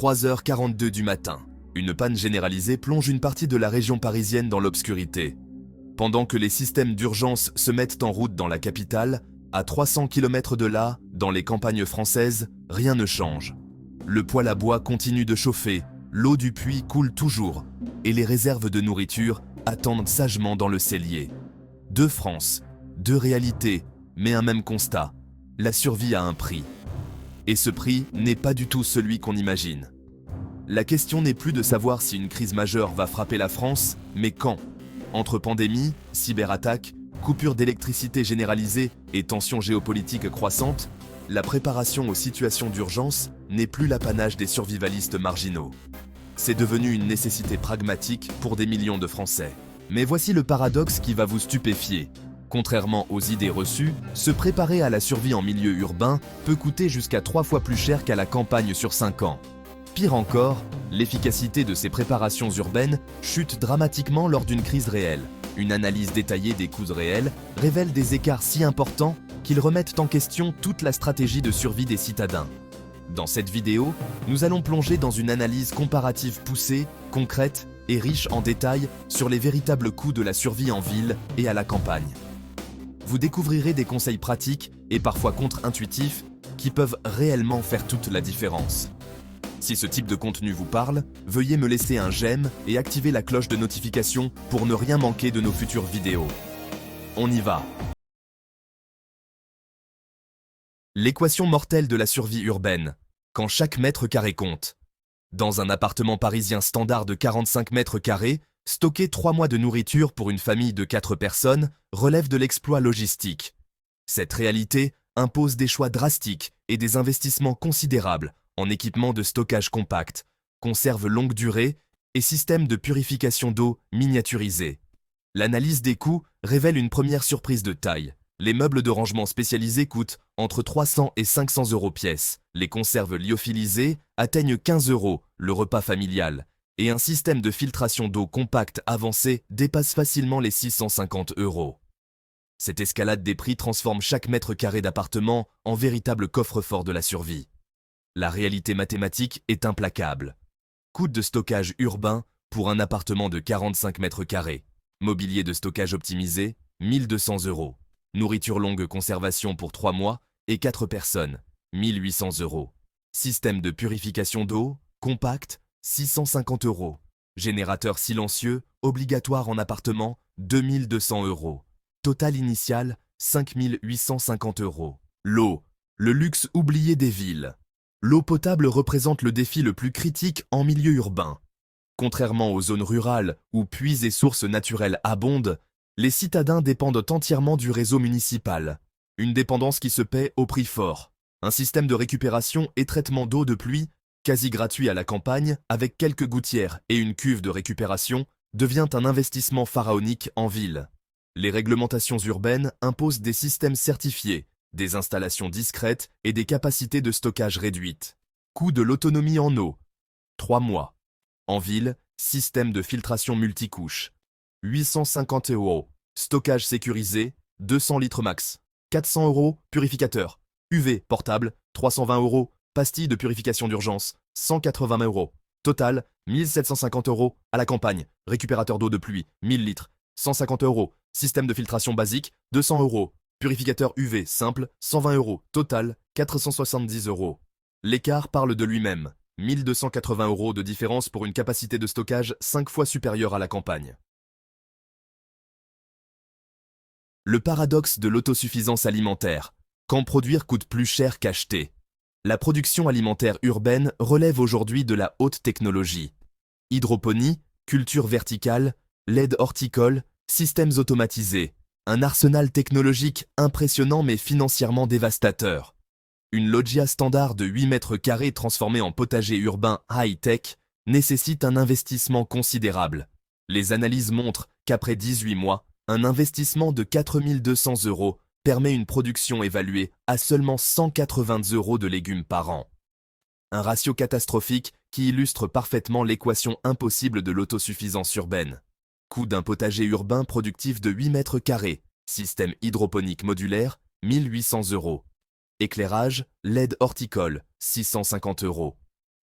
3h42 du matin. Une panne généralisée plonge une partie de la région parisienne dans l'obscurité. Pendant que les systèmes d'urgence se mettent en route dans la capitale, à 300 km de là, dans les campagnes françaises, rien ne change. Le poêle à bois continue de chauffer, l'eau du puits coule toujours, et les réserves de nourriture attendent sagement dans le cellier. Deux France, deux réalités, mais un même constat. La survie a un prix. Et ce prix n'est pas du tout celui qu'on imagine. La question n'est plus de savoir si une crise majeure va frapper la France, mais quand. Entre pandémie, cyberattaques, coupures d'électricité généralisées et tensions géopolitiques croissantes, la préparation aux situations d'urgence n'est plus l'apanage des survivalistes marginaux. C'est devenu une nécessité pragmatique pour des millions de Français. Mais voici le paradoxe qui va vous stupéfier. Contrairement aux idées reçues, se préparer à la survie en milieu urbain peut coûter jusqu'à 3 fois plus cher qu'à la campagne sur 5 ans. Pire encore, l'efficacité de ces préparations urbaines chute dramatiquement lors d'une crise réelle. Une analyse détaillée des coûts réels révèle des écarts si importants qu'ils remettent en question toute la stratégie de survie des citadins. Dans cette vidéo, nous allons plonger dans une analyse comparative poussée, concrète et riche en détails sur les véritables coûts de la survie en ville et à la campagne. Vous découvrirez des conseils pratiques et parfois contre-intuitifs qui peuvent réellement faire toute la différence. Si ce type de contenu vous parle, veuillez me laisser un j'aime et activer la cloche de notification pour ne rien manquer de nos futures vidéos. On y va! L'équation mortelle de la survie urbaine, quand chaque mètre carré compte. Dans un appartement parisien standard de 45 mètres carrés, stocker 3 mois de nourriture pour une famille de 4 personnes relève de l'exploit logistique. Cette réalité impose des choix drastiques et des investissements considérables en équipement de stockage compact, conserve longue durée et système de purification d'eau miniaturisé. L'analyse des coûts révèle une première surprise de taille. Les meubles de rangement spécialisés coûtent entre 300 et 500 euros pièce, les conserves lyophilisées atteignent 15 euros, le repas familial, et un système de filtration d'eau compact avancé dépasse facilement les 650 euros. Cette escalade des prix transforme chaque mètre carré d'appartement en véritable coffre-fort de la survie. La réalité mathématique est implacable. Coût de stockage urbain pour un appartement de 45 mètres carrés. Mobilier de stockage optimisé, 1200 euros. Nourriture longue conservation pour 3 mois et 4 personnes, 1800 euros. Système de purification d'eau, compact, 650 euros. Générateur silencieux, obligatoire en appartement, 2200 euros. Total initial, 5850 euros. L'eau, le luxe oublié des villes. L'eau potable représente le défi le plus critique en milieu urbain. Contrairement aux zones rurales où puits et sources naturelles abondent, les citadins dépendent entièrement du réseau municipal. Une dépendance qui se paie au prix fort. Un système de récupération et traitement d'eau de pluie, quasi gratuit à la campagne, avec quelques gouttières et une cuve de récupération, devient un investissement pharaonique en ville. Les réglementations urbaines imposent des systèmes certifiés, des installations discrètes et des capacités de stockage réduites. Coût de l'autonomie en eau, 3 mois. En ville, système de filtration multicouche, 850 euros. Stockage sécurisé, 200 litres max. 400 euros, purificateur. UV, portable, 320 euros. Pastille de purification d'urgence, 180 euros. Total, 1750 euros à la campagne. Récupérateur d'eau de pluie, 1000 litres, 150 euros. Système de filtration basique, 200 euros. Purificateur UV simple, 120 euros. Total, 470 euros. L'écart parle de lui-même. 1280 euros de différence pour une capacité de stockage 5 fois supérieure à la campagne. Le paradoxe de l'autosuffisance alimentaire. Quand produire coûte plus cher qu'acheter. La production alimentaire urbaine relève aujourd'hui de la haute technologie. Hydroponie, culture verticale, LED horticole, systèmes automatisés. Un arsenal technologique impressionnant mais financièrement dévastateur. Une loggia standard de 8 mètres carrés transformée en potager urbain high-tech nécessite un investissement considérable. Les analyses montrent qu'après 18 mois, un investissement de 4 200 euros permet une production évaluée à seulement 180 euros de légumes par an. Un ratio catastrophique qui illustre parfaitement l'équation impossible de l'autosuffisance urbaine. Coût d'un potager urbain productif de 8 mètres carrés, système hydroponique modulaire, 1800 euros. Éclairage, LED horticole, 650 euros.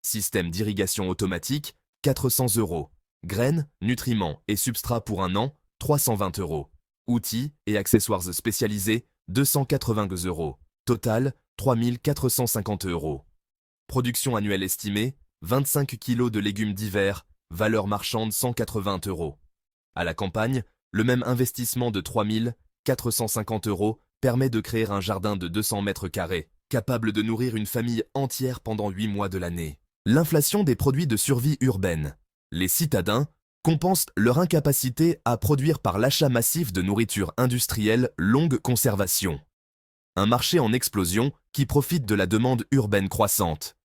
Système d'irrigation automatique, 400 €. Graines, nutriments et substrats pour 1 an, 320 €. Outils et accessoires spécialisés, 280 €. Total, 3 450 €. Production annuelle estimée, 25 kg de légumes d'hiver, valeur marchande 180 €. À la campagne, le même investissement de 3 450 € permet de créer un jardin de 200 mètres carrés, capable de nourrir une famille entière pendant 8 mois de l'année. L'inflation des produits de survie urbaine. Les citadins compensent leur incapacité à produire par l'achat massif de nourriture industrielle longue conservation. Un marché en explosion qui profite de la demande urbaine croissante.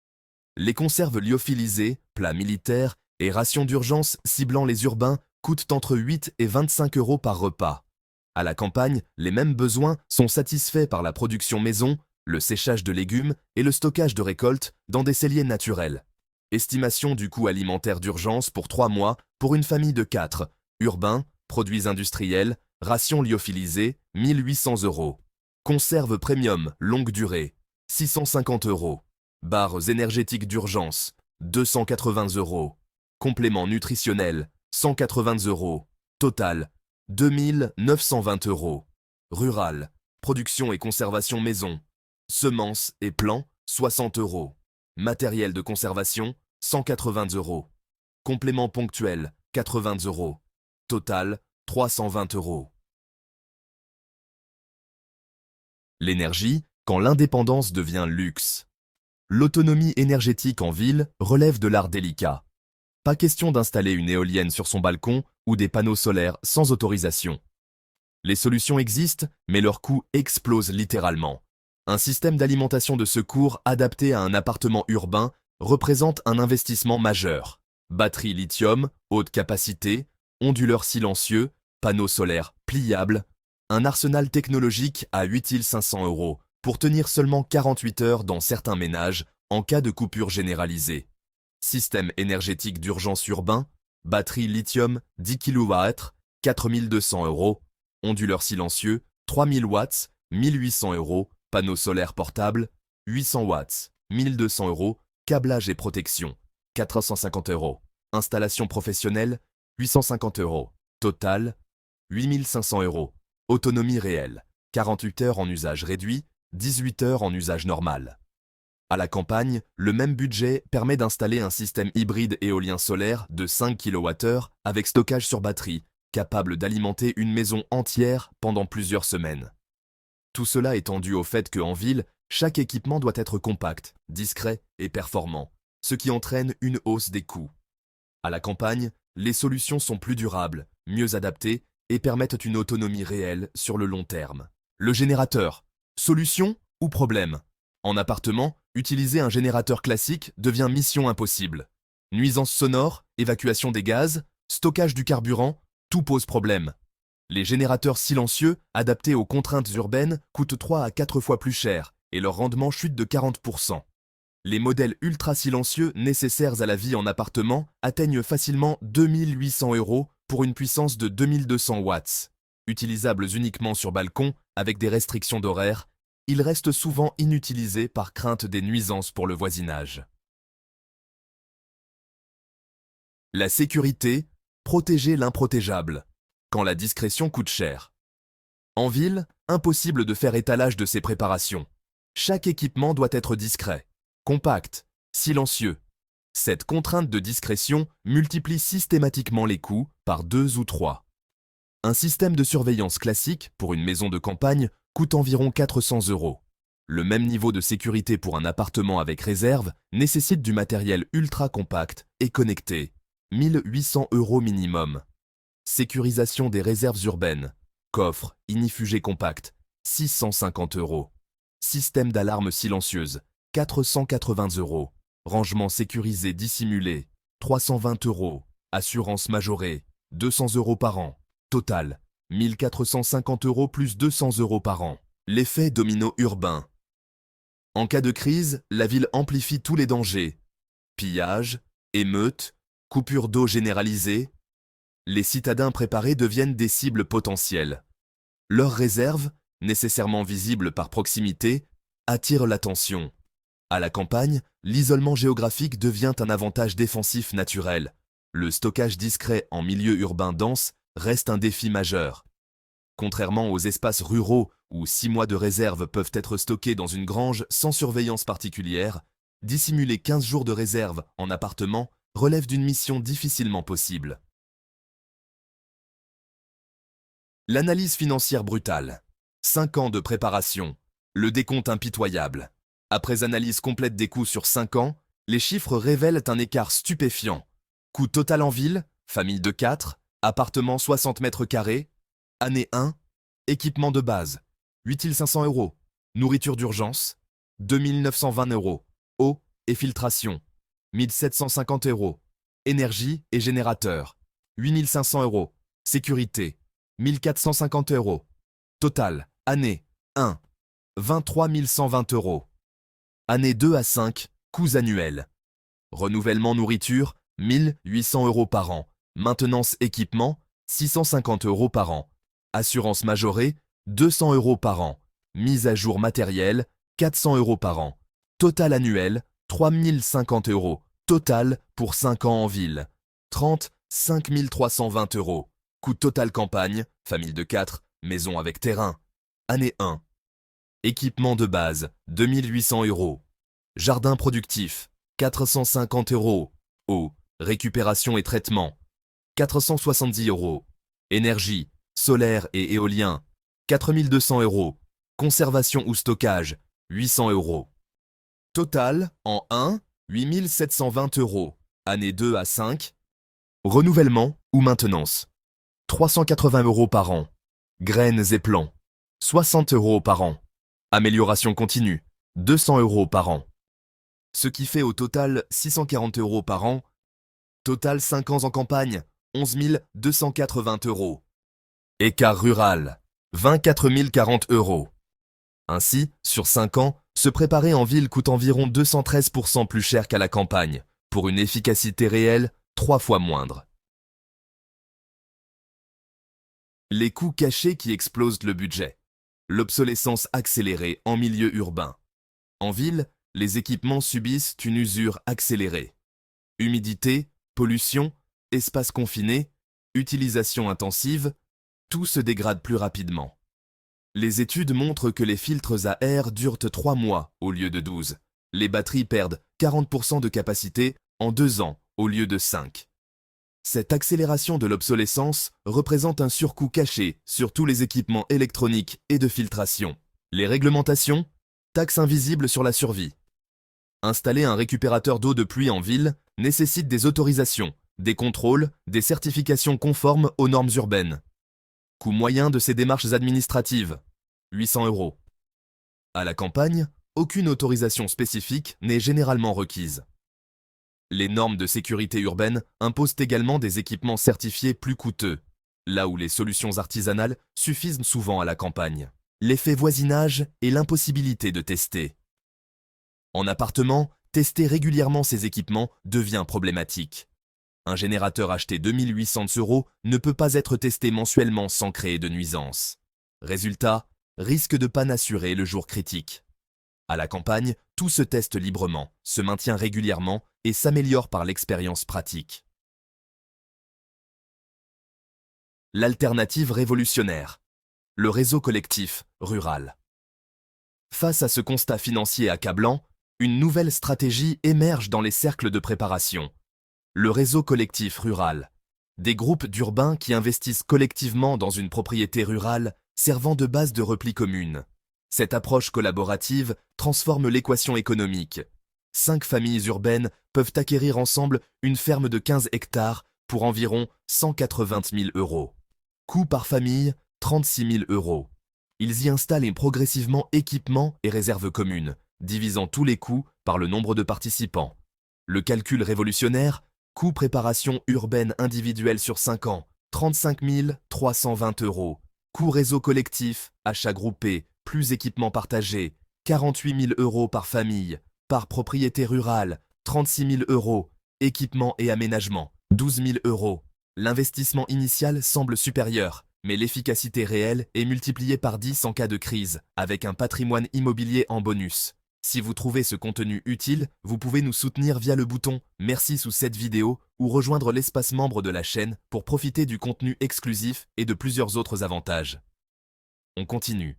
Les conserves lyophilisées, plats militaires et rations d'urgence ciblant les urbains coûtent entre 8 et 25 € par repas. À la campagne, les mêmes besoins sont satisfaits par la production maison, le séchage de légumes et le stockage de récoltes dans des celliers naturels. Estimation du coût alimentaire d'urgence pour 3 mois pour une famille de 4. Urbains, produits industriels, rations lyophilisées, 1800 €. Conserve premium, longue durée, 650 €. Barres énergétiques d'urgence, 280 €. Compléments nutritionnels, 180 €. Total, 2920 €. Rural, production et conservation maison. Semences et plants, 60 €. Matériel de conservation, 180 €. Compléments ponctuels, 80 €. Total, 320 €. L'énergie, quand l'indépendance devient luxe. L'autonomie énergétique en ville relève de l'art délicat. Pas question d'installer une éolienne sur son balcon ou des panneaux solaires sans autorisation. Les solutions existent, mais leur coût explose littéralement. Un système d'alimentation de secours adapté à un appartement urbain représente un investissement majeur. Batterie lithium, haute capacité, onduleurs silencieux, panneaux solaires pliables, un arsenal technologique à 8500 € pour tenir seulement 48 heures dans certains ménages en cas de coupure généralisée. Système énergétique d'urgence urbain, batterie lithium 10 kW, 4200 €, onduleurs silencieux, 3000 watts, 1800 €, panneaux solaires portables, 800 watts, 1200 €, câblage et protection, 450 €, installation professionnelle, 850 €, total, 8500 €, autonomie réelle, 48 heures en usage réduit, 18 heures en usage normal. À la campagne, le même budget permet d'installer un système hybride éolien solaire de 5 kWh avec stockage sur batterie, capable d'alimenter une maison entière pendant plusieurs semaines. Tout cela étant dû au fait qu'en ville, chaque équipement doit être compact, discret et performant, ce qui entraîne une hausse des coûts. À la campagne, les solutions sont plus durables, mieux adaptées et permettent une autonomie réelle sur le long terme. Le générateur, solution ou problème? En appartement, utiliser un générateur classique devient mission impossible. Nuisances sonores, évacuation des gaz, stockage du carburant, tout pose problème. Les générateurs silencieux, adaptés aux contraintes urbaines, coûtent 3 à 4 fois plus cher et leur rendement chute de 40%. Les modèles ultra silencieux nécessaires à la vie en appartement atteignent facilement 2800 € pour une puissance de 2200 watts. Utilisables uniquement sur balcon, avec des restrictions d'horaire, ils restent souvent inutilisés par crainte des nuisances pour le voisinage. La sécurité, protéger l'improtégeable, quand la discrétion coûte cher. En ville, impossible de faire étalage de ces préparations. Chaque équipement doit être discret, compact, silencieux. Cette contrainte de discrétion multiplie systématiquement les coûts par 2 ou 3. Un système de surveillance classique pour une maison de campagne coûte environ 400 €. Le même niveau de sécurité pour un appartement avec réserve nécessite du matériel ultra compact et connecté, 1800 € minimum. Sécurisation des réserves urbaines, coffre, inifugé compact, 650 €. Système d'alarme silencieuse, 480 €. Rangement sécurisé dissimulé, 320 €. Assurance majorée, 200 € par an. Total, 1450 € plus 200 € par an. L'effet domino urbain. En cas de crise, la ville amplifie tous les dangers. Pillage, émeutes, coupure d'eau généralisée. Les citadins préparés deviennent des cibles potentielles. Leurs réserves, nécessairement visibles par proximité, attirent l'attention. À la campagne, l'isolement géographique devient un avantage défensif naturel. Le stockage discret en milieu urbain dense reste un défi majeur. Contrairement aux espaces ruraux où 6 mois de réserve peuvent être stockés dans une grange sans surveillance particulière, dissimuler 15 jours de réserve en appartement relève d'une mission difficilement possible. L'analyse financière brutale. 5 ans de préparation. Le décompte impitoyable. Après analyse complète des coûts sur 5 ans, les chiffres révèlent un écart stupéfiant. Coût total en ville, famille de 4, appartement 60 mètres carrés, année 1, équipement de base, 8 500 €, nourriture d'urgence, 2 920 €, eau et filtration, 1 750 €, énergie et générateur, 8 500 €, sécurité, 1 450 €. Total, année 1, 23 120 €. Année 2 à 5, coûts annuels. Renouvellement nourriture, 1 800 € par an. Maintenance équipement, 650 € par an. Assurance majorée, 200 € par an. Mise à jour matériel, 400 € par an. Total annuel, 3 050 €. Total pour 5 ans en ville. 30, 5 320 €. Coût total campagne, famille de 4, maison avec terrain. Année 1. Équipement de base, 2 800 €. Jardin productif, 450 €. Eau, récupération et traitement, 470 €. Énergie, solaire et éolien, 4 200 €. Conservation ou stockage, 800 €. Total, en 1, 8 720 €. Année 2 à 5. Renouvellement ou maintenance, 380 € par an. Graines et plants, 60 € par an. Amélioration continue, 200 € par an. Ce qui fait au total 640 € par an. Total 5 ans en campagne, 11 280 €. Écart rural, 24 040 €. Ainsi, sur 5 ans, se préparer en ville coûte environ 213% plus cher qu'à la campagne, pour une efficacité réelle 3 fois moindre. Les coûts cachés qui explosent le budget. L'obsolescence accélérée en milieu urbain. En ville, les équipements subissent une usure accélérée. Humidité, pollution, espace confiné, utilisation intensive, tout se dégrade plus rapidement. Les études montrent que les filtres à air durent 3 mois au lieu de 12. Les batteries perdent 40% de capacité en 2 ans au lieu de 5. Cette accélération de l'obsolescence représente un surcoût caché sur tous les équipements électroniques et de filtration. Les réglementations, taxes invisibles sur la survie. Installer un récupérateur d'eau de pluie en ville nécessite des autorisations, des contrôles, des certifications conformes aux normes urbaines. Coût moyen de ces démarches administratives, 800 €. À la campagne, aucune autorisation spécifique n'est généralement requise. Les normes de sécurité urbaine imposent également des équipements certifiés plus coûteux, là où les solutions artisanales suffisent souvent à la campagne. L'effet voisinage et l'impossibilité de tester. En appartement, tester régulièrement ces équipements devient problématique. Un générateur acheté 2 800 € ne peut pas être testé mensuellement sans créer de nuisances. Résultat, risque de panne assurée le jour critique. À la campagne, tout se teste librement, se maintient régulièrement et s'améliore par l'expérience pratique. L'alternative révolutionnaire. Le réseau collectif rural. Face à ce constat financier accablant, une nouvelle stratégie émerge dans les cercles de préparation. Le réseau collectif rural. Des groupes d'urbains qui investissent collectivement dans une propriété rurale servant de base de repli commune. Cette approche collaborative transforme l'équation économique. 5 familles urbaines peuvent acquérir ensemble une ferme de 15 hectares pour environ 180 000 €. Coût par famille, 36 000 €. Ils y installent progressivement équipements et réserves communes, divisant tous les coûts par le nombre de participants. Le calcul révolutionnaire, coût préparation urbaine individuelle sur 5 ans, 35 320 €. Coût réseau collectif, achat groupé, plus équipement partagé, 48 000 € par famille, par propriété rurale, 36 000 €, équipement et aménagement, 12 000 €. L'investissement initial semble supérieur, mais l'efficacité réelle est multipliée par 10 en cas de crise, avec un patrimoine immobilier en bonus. Si vous trouvez ce contenu utile, vous pouvez nous soutenir via le bouton « Merci » sous cette vidéo ou rejoindre l'espace membre de la chaîne pour profiter du contenu exclusif et de plusieurs autres avantages. On continue.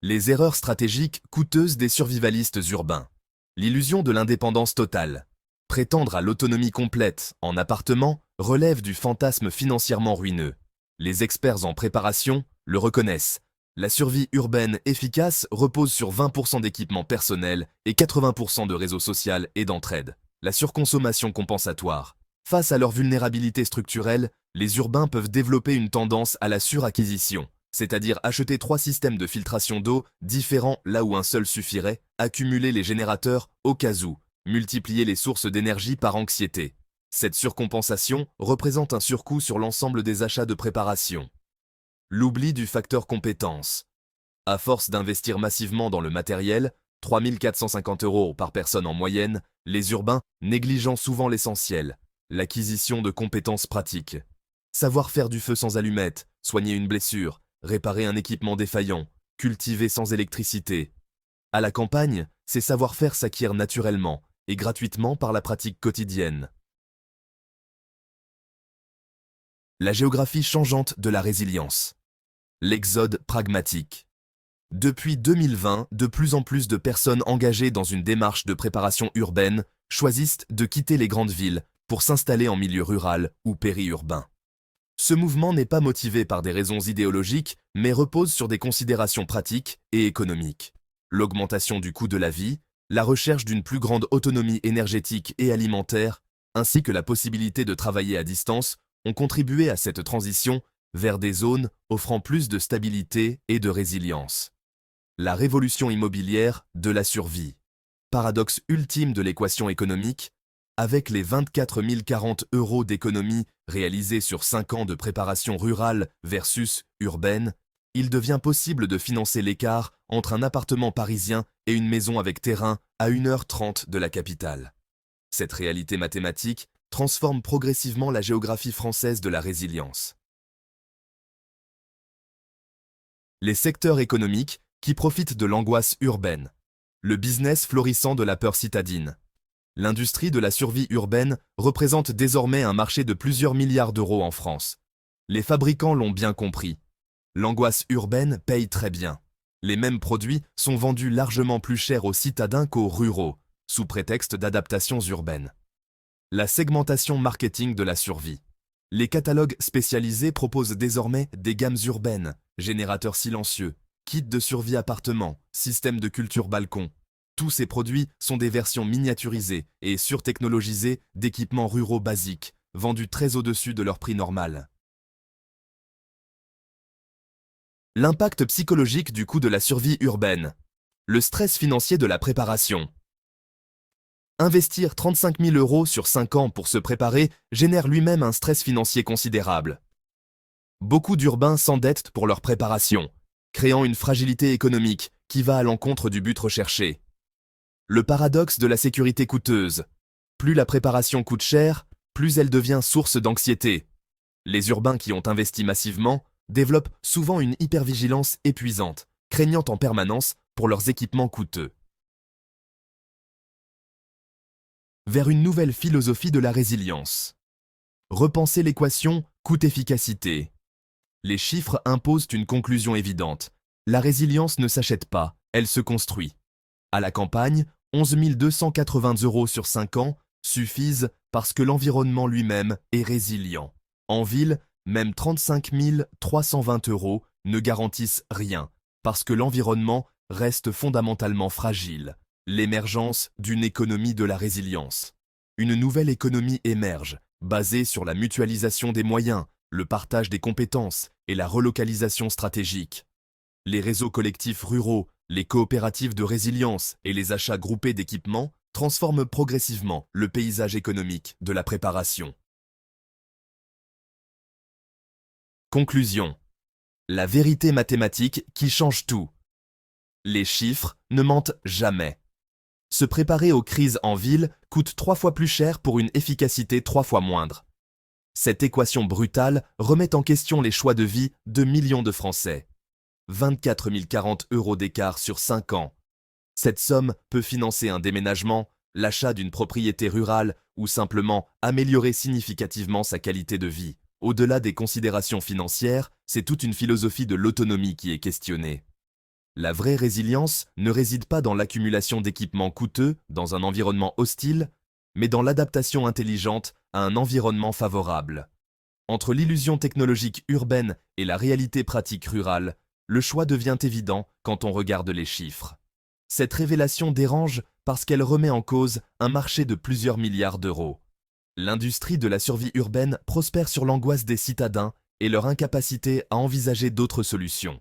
Les erreurs stratégiques coûteuses des survivalistes urbains. L'illusion de l'indépendance totale. Prétendre à l'autonomie complète en appartement relève du fantasme financièrement ruineux. Les experts en préparation le reconnaissent. La survie urbaine efficace repose sur 20% d'équipement personnel et 80% de réseau social et d'entraide. La surconsommation compensatoire. Face à leur vulnérabilité structurelle, les urbains peuvent développer une tendance à la suracquisition, c'est-à-dire acheter 3 systèmes de filtration d'eau différents là où un seul suffirait, accumuler les générateurs au cas où, multiplier les sources d'énergie par anxiété. Cette surcompensation représente un surcoût sur l'ensemble des achats de préparation. L'oubli du facteur compétence. À force d'investir massivement dans le matériel, 3 450 € par personne en moyenne, les urbains négligeant souvent l'essentiel, l'acquisition de compétences pratiques. Savoir faire du feu sans allumette, soigner une blessure, réparer un équipement défaillant, cultiver sans électricité. À la campagne, ces savoir-faire s'acquièrent naturellement et gratuitement par la pratique quotidienne. La géographie changeante de la résilience. L'exode pragmatique. Depuis 2020, de plus en plus de personnes engagées dans une démarche de préparation urbaine choisissent de quitter les grandes villes pour s'installer en milieu rural ou périurbain. Ce mouvement n'est pas motivé par des raisons idéologiques, mais repose sur des considérations pratiques et économiques. L'augmentation du coût de la vie, la recherche d'une plus grande autonomie énergétique et alimentaire, ainsi que la possibilité de travailler à distance, ont contribué à cette transition vers des zones offrant plus de stabilité et de résilience. La révolution immobilière de la survie. Paradoxe ultime de l'équation économique, avec les 24 040 € d'économie réalisés sur 5 ans de préparation rurale versus urbaine, il devient possible de financer l'écart entre un appartement parisien et une maison avec terrain à 1h30 de la capitale. Cette réalité mathématique transforme progressivement la géographie française de la résilience. Les secteurs économiques qui profitent de l'angoisse urbaine. Le business florissant de la peur citadine. L'industrie de la survie urbaine représente désormais un marché de plusieurs milliards d'euros en France. Les fabricants l'ont bien compris. L'angoisse urbaine paye très bien. Les mêmes produits sont vendus largement plus cher aux citadins qu'aux ruraux, sous prétexte d'adaptations urbaines. La segmentation marketing de la survie. Les catalogues spécialisés proposent désormais des gammes urbaines, générateurs silencieux, kits de survie appartement, systèmes de culture balcon. Tous ces produits sont des versions miniaturisées et surtechnologisées d'équipements ruraux basiques, vendus très au-dessus de leur prix normal. L'impact psychologique du coût de la survie urbaine. Le stress financier de la préparation. Investir 35 000 € sur 5 ans pour se préparer génère lui-même un stress financier considérable. Beaucoup d'urbains s'endettent pour leur préparation, créant une fragilité économique qui va à l'encontre du but recherché. Le paradoxe de la sécurité coûteuse. Plus la préparation coûte cher, plus elle devient source d'anxiété. Les urbains qui ont investi massivement développent souvent une hypervigilance épuisante, craignant en permanence pour leurs équipements coûteux. Vers une nouvelle philosophie de la résilience. Repenser l'équation coût-efficacité. Les chiffres imposent une conclusion évidente. La résilience ne s'achète pas, elle se construit. À la campagne, 11 280 € sur 5 ans suffisent parce que l'environnement lui-même est résilient. En ville, même 35 320 € ne garantissent rien, parce que l'environnement reste fondamentalement fragile. L'émergence d'une économie de la résilience. Une nouvelle économie émerge, basée sur la mutualisation des moyens, le partage des compétences et la relocalisation stratégique. Les réseaux collectifs ruraux, les coopératives de résilience et les achats groupés d'équipements transforment progressivement le paysage économique de la préparation. Conclusion. La vérité mathématique qui change tout. Les chiffres ne mentent jamais. Se préparer aux crises en ville coûte 3 fois plus cher pour une efficacité 3 fois moindre. Cette équation brutale remet en question les choix de vie de millions de Français. 24 040 € d'écart sur 5 ans. Cette somme peut financer un déménagement, l'achat d'une propriété rurale ou simplement améliorer significativement sa qualité de vie. Au-delà des considérations financières, c'est toute une philosophie de l'autonomie qui est questionnée. La vraie résilience ne réside pas dans l'accumulation d'équipements coûteux dans un environnement hostile, mais dans l'adaptation intelligente à un environnement favorable. Entre l'illusion technologique urbaine et la réalité pratique rurale, le choix devient évident quand on regarde les chiffres. Cette révélation dérange parce qu'elle remet en cause un marché de plusieurs milliards d'euros. L'industrie de la survie urbaine prospère sur l'angoisse des citadins et leur incapacité à envisager d'autres solutions.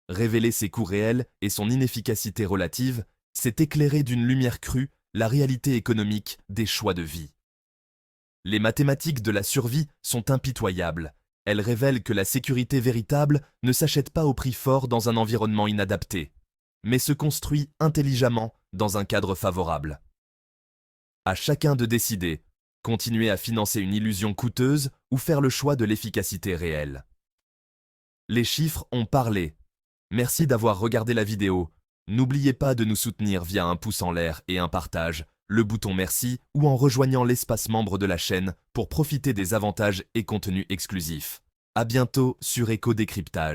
Révéler ses coûts réels et son inefficacité relative, c'est éclairer d'une lumière crue la réalité économique des choix de vie. Les mathématiques de la survie sont impitoyables. Elles révèlent que la sécurité véritable ne s'achète pas au prix fort dans un environnement inadapté, mais se construit intelligemment dans un cadre favorable. À chacun de décider, continuer à financer une illusion coûteuse ou faire le choix de l'efficacité réelle. Les chiffres ont parlé. Merci d'avoir regardé la vidéo. N'oubliez pas de nous soutenir via un pouce en l'air et un partage, le bouton merci ou en rejoignant l'espace membre de la chaîne pour profiter des avantages et contenus exclusifs. À bientôt sur Éco Décryptage.